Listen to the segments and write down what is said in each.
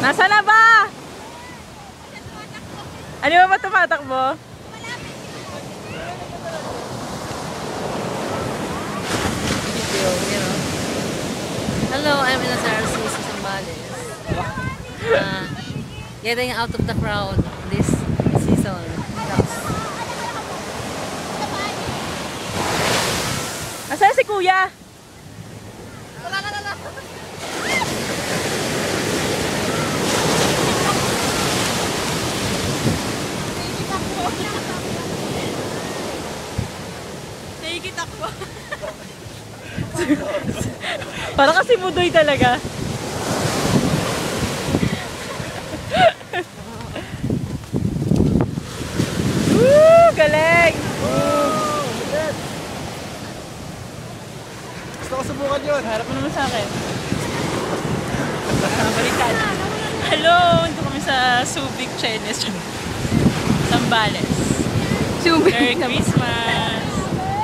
Nasaan na ba? Ano ba tumatakbo? Hello, I'm in a SRC sa Zambales. Getting out of the crowd this season. Nasaan si Kuya? Nakikita ko. Parang kasi mudoy talaga. Woo! Galing! Gusto ko subukan yun. Harap mo naman sa akin. Balikan. Hello! Ito kami sa Subic Chinese. Zambales. Subic. Merry Christmas!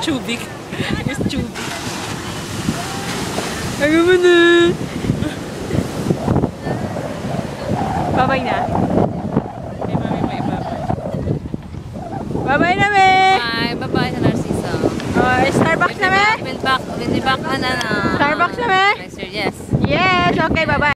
Chubik. Miss Chubik. Ayaw mo na! Babay na. Ay, mami, may babay. Babay na, me! Bye, bye-bye sa Narciso. Oh, Starbucks na, me! We'll be back na. Starbucks na, me! Next year, yes. Yes! Okay, bye-bye.